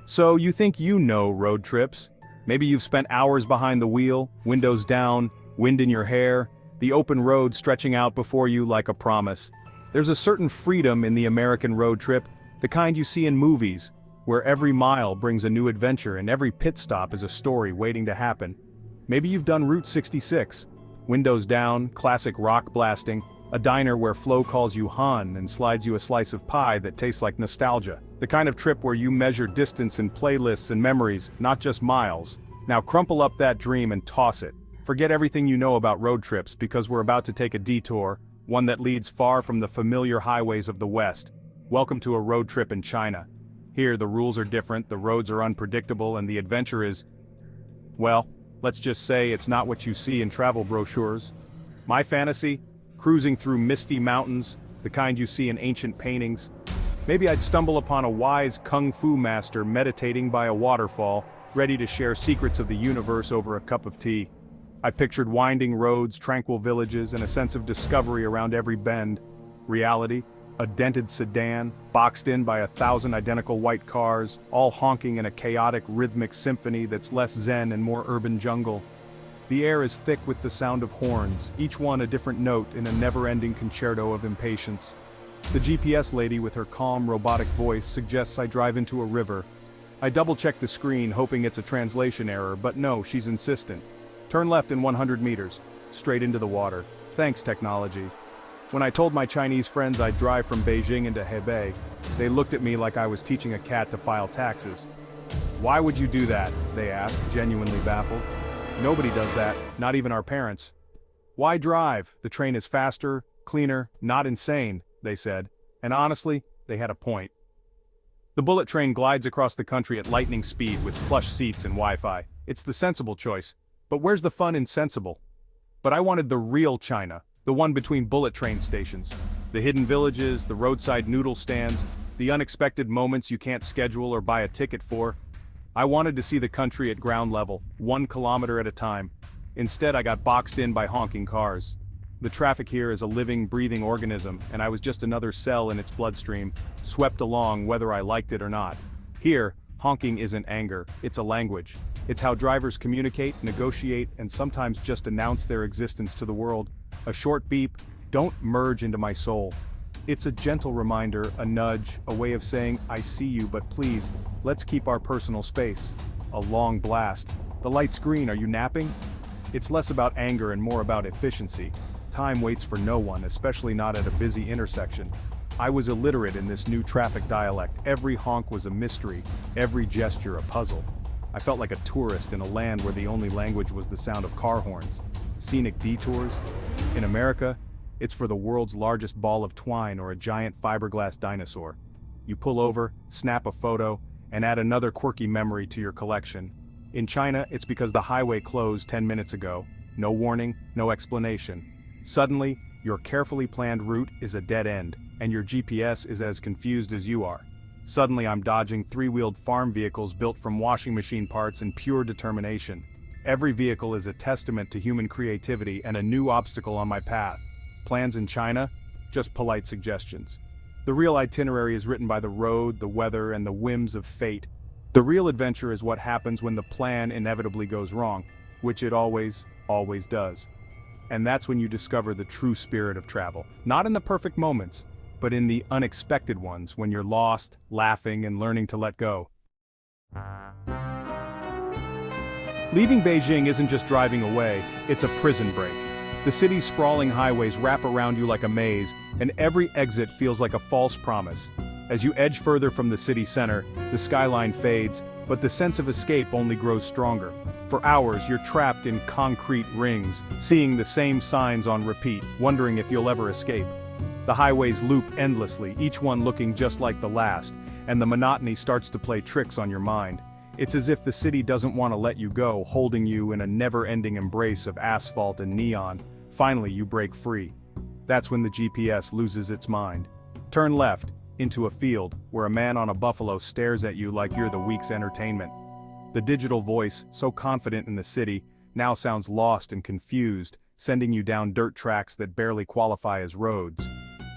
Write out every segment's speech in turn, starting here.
So you think you know road trips? Maybe you've spent hours behind the wheel, windows down, wind in your hair, the open road stretching out before you like a promise. There's a certain freedom in the American road trip, the kind you see in movies, where every mile brings a new adventure and every pit stop is a story waiting to happen. Maybe you've done Route 66. Windows down, classic rock blasting, a diner where Flo calls you Han and slides you a slice of pie that tastes like nostalgia. The kind of trip where you measure distance in playlists and memories, not just miles. Now crumple up that dream and toss it. Forget everything you know about road trips because we're about to take a detour, one that leads far from the familiar highways of the West. Welcome to a road trip in China. Here the rules are different, the roads are unpredictable, and the adventure is, well, let's just say it's not what you see in travel brochures. My fantasy? Cruising through misty mountains, the kind you see in ancient paintings. Maybe I'd stumble upon a wise kung fu master meditating by a waterfall, ready to share secrets of the universe over a cup of tea. I pictured winding roads, tranquil villages, and a sense of discovery around every bend. Reality? A dented sedan, boxed in by 1,000 identical white cars, all honking in a chaotic rhythmic symphony that's less zen and more urban jungle. The air is thick with the sound of horns, each one a different note in a never-ending concerto of impatience. The GPS lady with her calm, robotic voice suggests I drive into a river. I double-check the screen, hoping it's a translation error, but no, she's insistent. Turn left in 100 meters, straight into the water. Thanks, technology. When I told my Chinese friends I'd drive from Beijing into Hebei, they looked at me like I was teaching a cat to file taxes. Why would you do that? They asked, genuinely baffled. Nobody does that, not even our parents. Why drive? The train is faster, cleaner, not insane, they said. And honestly, they had a point. The bullet train glides across the country at lightning speed with plush seats and Wi-Fi. It's the sensible choice. But where's the fun in sensible? But I wanted the real China, the one between bullet train stations. The hidden villages, the roadside noodle stands, the unexpected moments you can't schedule or buy a ticket for. I wanted to see the country at ground level, 1 kilometer at a time. Instead, I got boxed in by honking cars. The traffic here is a living, breathing organism, and I was just another cell in its bloodstream, swept along whether I liked it or not. Here, honking isn't anger, it's a language. It's how drivers communicate, negotiate, and sometimes just announce their existence to the world. A short beep, don't merge into my soul. It's a gentle reminder, a nudge, a way of saying, I see you, but please, let's keep our personal space. A long blast. The light's green, are you napping? It's less about anger and more about efficiency. Time waits for no one, especially not at a busy intersection. I was illiterate in this new traffic dialect. Every honk was a mystery, every gesture a puzzle. I felt like a tourist in a land where the only language was the sound of car horns. Scenic detours? In America, it's for the world's largest ball of twine or a giant fiberglass dinosaur. You pull over, snap a photo, and add another quirky memory to your collection. In China, it's because the highway closed 10 minutes ago. No warning, no explanation. Suddenly, your carefully planned route is a dead end, and your GPS is as confused as you are. Suddenly I'm dodging 3-wheeled farm vehicles built from washing machine parts and pure determination. Every vehicle is a testament to human creativity and a new obstacle on my path. Plans in China? Just polite suggestions. The real itinerary is written by the road, the weather, and the whims of fate. The real adventure is what happens when the plan inevitably goes wrong, which it always does. And that's when you discover the true spirit of travel. Not in the perfect moments, but in the unexpected ones when you're lost, laughing, and learning to let go. Leaving Beijing isn't just driving away, it's a prison break. The city's sprawling highways wrap around you like a maze, and every exit feels like a false promise. As you edge further from the city center, the skyline fades, but the sense of escape only grows stronger. For hours, you're trapped in concrete rings, seeing the same signs on repeat, wondering if you'll ever escape. The highways loop endlessly, each one looking just like the last, and the monotony starts to play tricks on your mind. It's as if the city doesn't want to let you go, holding you in a never-ending embrace of asphalt and neon. Finally, you break free. That's when the GPS loses its mind. Turn left, into a field, where a man on a buffalo stares at you like you're the week's entertainment. The digital voice, so confident in the city, now sounds lost and confused, sending you down dirt tracks that barely qualify as roads.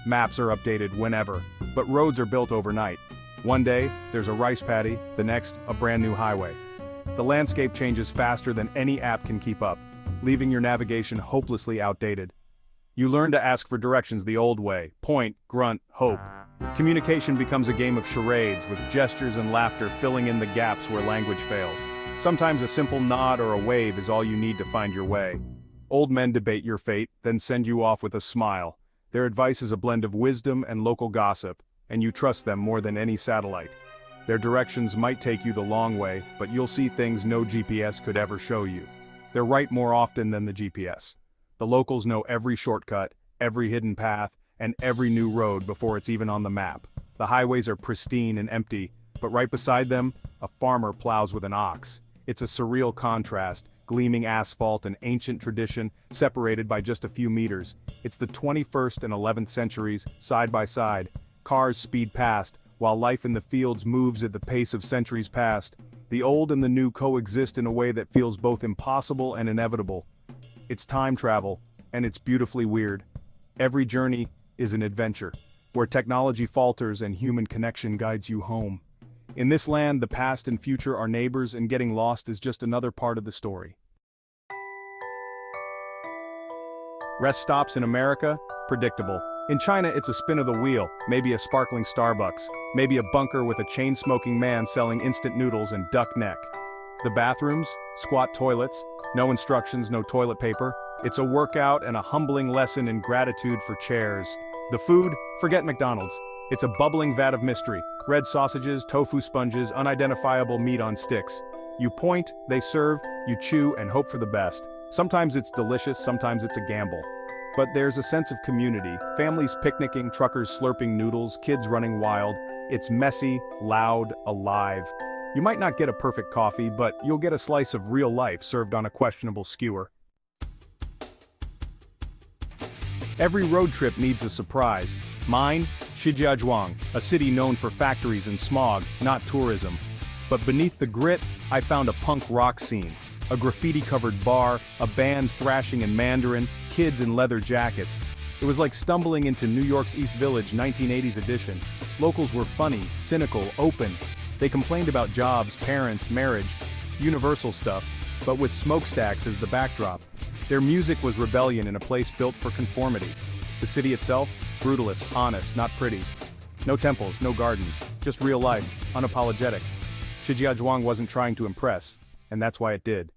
Maps are updated whenever, but roads are built overnight. One day, there's a rice paddy, the next, a brand new highway. The landscape changes faster than any app can keep up, leaving your navigation hopelessly outdated. You learn to ask for directions the old way, point, grunt, hope. Communication becomes a game of charades with gestures and laughter filling in the gaps where language fails. Sometimes a simple nod or a wave is all you need to find your way. Old men debate your fate, then send you off with a smile. Their advice is a blend of wisdom and local gossip, and you trust them more than any satellite. Their directions might take you the long way, but you'll see things no GPS could ever show you. They're right more often than the GPS. The locals know every shortcut, every hidden path, and every new road before it's even on the map. The highways are pristine and empty, but right beside them, a farmer plows with an ox. It's a surreal contrast, gleaming asphalt and ancient tradition separated by just a few meters. It's the 21st and 11th centuries, side by side. Cars speed past, while life in the fields moves at the pace of centuries past. The old and the new coexist in a way that feels both impossible and inevitable. It's time travel, and it's beautifully weird. Every journey is an adventure, where technology falters and human connection guides you home. In this land, the past and future are neighbors, and getting lost is just another part of the story. Rest stops in America? Predictable. In China, it's a spin of the wheel, maybe a sparkling Starbucks, maybe a bunker with a chain-smoking man selling instant noodles and duck neck. The bathrooms? Squat toilets, no instructions, no toilet paper. It's a workout and a humbling lesson in gratitude for chairs. The food? Forget McDonald's. It's a bubbling vat of mystery. Red sausages, tofu sponges, unidentifiable meat on sticks. You point, they serve, you chew and hope for the best. Sometimes it's delicious, sometimes it's a gamble. But there's a sense of community, families picnicking, truckers slurping noodles, kids running wild. It's messy, loud, alive. You might not get a perfect coffee, but you'll get a slice of real life served on a questionable skewer. Every road trip needs a surprise. Mine? Shijiazhuang, a city known for factories and smog, not tourism. But beneath the grit, I found a punk rock scene. A graffiti-covered bar, a band thrashing in Mandarin, kids in leather jackets. It was like stumbling into New York's East Village 1980s edition. Locals were funny, cynical, open. They complained about jobs, parents, marriage, universal stuff, but with smokestacks as the backdrop. Their music was rebellion in a place built for conformity. The city itself? Brutalist, honest, not pretty. No temples, no gardens, just real life, unapologetic. Shijiazhuang wasn't trying to impress, and that's why it did.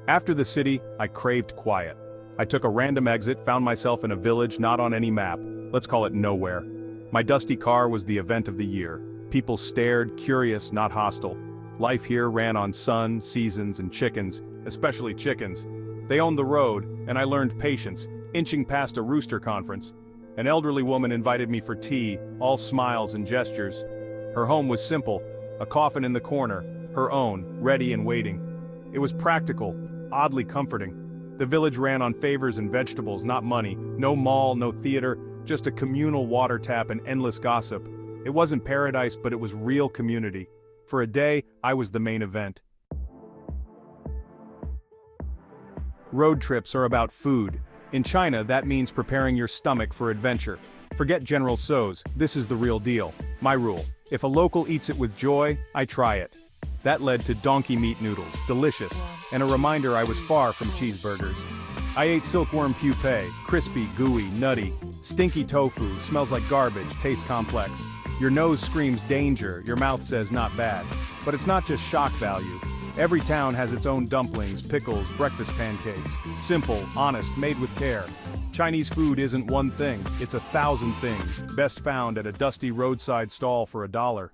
After the city, I craved quiet. I took a random exit, found myself in a village not on any map, let's call it nowhere. My dusty car was the event of the year. People stared, curious, not hostile. Life here ran on sun, seasons, and chickens, especially chickens. They owned the road, and I learned patience, inching past a rooster conference. An elderly woman invited me for tea, all smiles and gestures. Her home was simple, a coffin in the corner, her own, ready and waiting. It was practical, oddly comforting. The village ran on favors and vegetables, not money. No mall, no theater, just a communal water tap and endless gossip. It wasn't paradise, but it was real community. For a day, I was the main event. Road trips are about food. In China, that means preparing your stomach for adventure. Forget General Tso's, this is the real deal. My rule, if a local eats it with joy, I try it. That led to donkey meat noodles, delicious, and a reminder I was far from cheeseburgers. I ate silkworm pupae, crispy, gooey, nutty. Stinky tofu, smells like garbage, tastes complex. Your nose screams danger, your mouth says not bad. But it's not just shock value. Every town has its own dumplings, pickles, breakfast pancakes. Simple, honest, made with care. Chinese food isn't one thing, it's 1,000 things, best found at a dusty roadside stall for $1.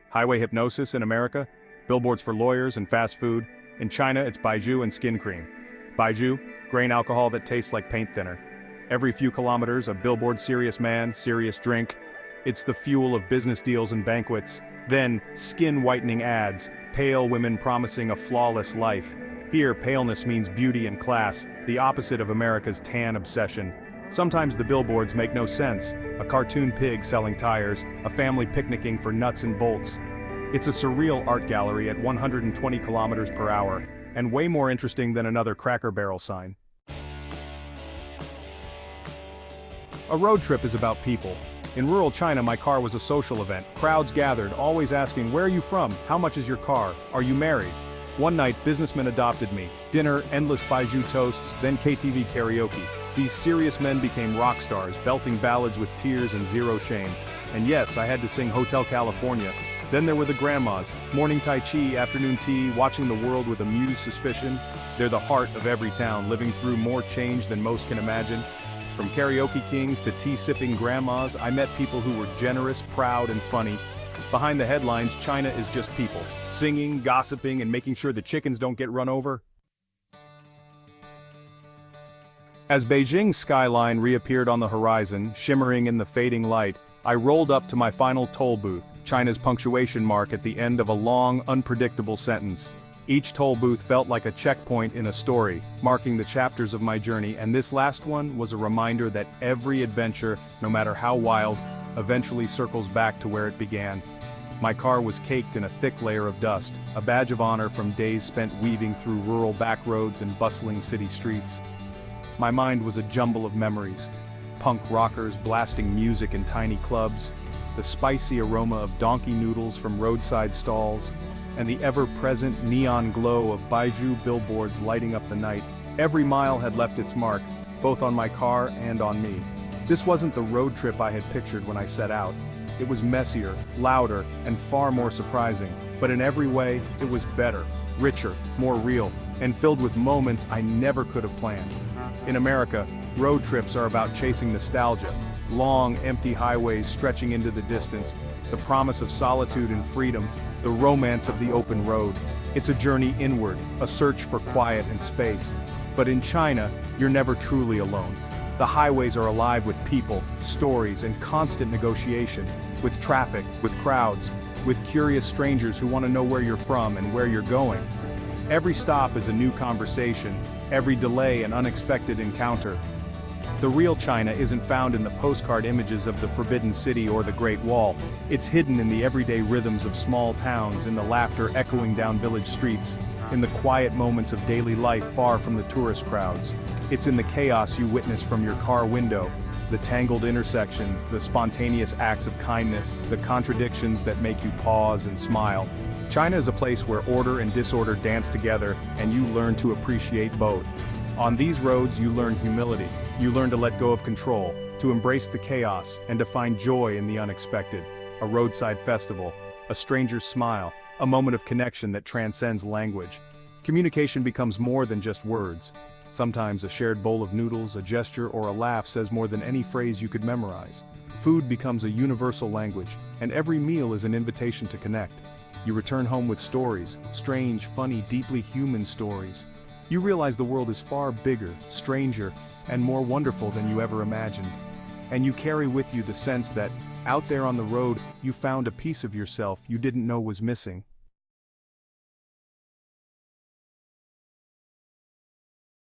Highway hypnosis in America? Billboards for lawyers and fast food. In China, it's baijiu and skin cream. Baijiu, grain alcohol that tastes like paint thinner. Every few kilometers, a billboard serious man, serious drink. It's the fuel of business deals and banquets. Then, skin-whitening ads, pale women promising a flawless life. Here, paleness means beauty and class, the opposite of America's tan obsession. Sometimes the billboards make no sense. A cartoon pig selling tires, a family picnicking for nuts and bolts. It's a surreal art gallery at 120 kilometers per hour, and way more interesting than another Cracker Barrel sign. A road trip is about people. In rural China, my car was a social event. Crowds gathered, always asking, "Where are you from? How much is your car? Are you married?" One night, businessmen adopted me. Dinner, endless baijiu toasts, then KTV karaoke. These serious men became rock stars, belting ballads with tears and zero shame. And yes, I had to sing Hotel California. Then there were the grandmas, morning tai chi, afternoon tea, watching the world with amused suspicion. They're the heart of every town, living through more change than most can imagine. From karaoke kings to tea-sipping grandmas, I met people who were generous, proud, and funny. Behind the headlines, China is just people, singing, gossiping, and making sure the chickens don't get run over. As Beijing's skyline reappeared on the horizon, shimmering in the fading light, I rolled up to my final toll booth, China's punctuation mark at the end of a long, unpredictable sentence. Each toll booth felt like a checkpoint in a story, marking the chapters of my journey, and this last one was a reminder that every adventure, no matter how wild, eventually circles back to where it began. My car was caked in a thick layer of dust, a badge of honor from days spent weaving through rural back roads and bustling city streets. My mind was a jumble of memories. Punk rockers blasting music in tiny clubs, the spicy aroma of donkey noodles from roadside stalls, and the ever-present neon glow of baijiu billboards lighting up the night. Every mile had left its mark, both on my car and on me. This wasn't the road trip I had pictured when I set out. It was messier, louder, and far more surprising, but in every way, it was better, richer, more real, and filled with moments I never could have planned. In America, road trips are about chasing nostalgia, long, empty highways stretching into the distance, the promise of solitude and freedom, the romance of the open road. It's a journey inward, a search for quiet and space. But in China, you're never truly alone. The highways are alive with people, stories, and constant negotiation, with traffic, with crowds, with curious strangers who want to know where you're from and where you're going. Every stop is a new conversation, every delay an unexpected encounter. The real China isn't found in the postcard images of the Forbidden City or the Great Wall. It's hidden in the everyday rhythms of small towns, in the laughter echoing down village streets, in the quiet moments of daily life far from the tourist crowds. It's in the chaos you witness from your car window, the tangled intersections, the spontaneous acts of kindness, the contradictions that make you pause and smile. China is a place where order and disorder dance together, and you learn to appreciate both. On these roads, you learn humility. You learn to let go of control, to embrace the chaos, and to find joy in the unexpected. A roadside festival, a stranger's smile, a moment of connection that transcends language. Communication becomes more than just words. Sometimes a shared bowl of noodles, a gesture, or a laugh says more than any phrase you could memorize. Food becomes a universal language, and every meal is an invitation to connect. You return home with stories, strange, funny, deeply human stories. You realize the world is far bigger, stranger, and more wonderful than you ever imagined. And you carry with you the sense that, out there on the road, you found a piece of yourself you didn't know was missing.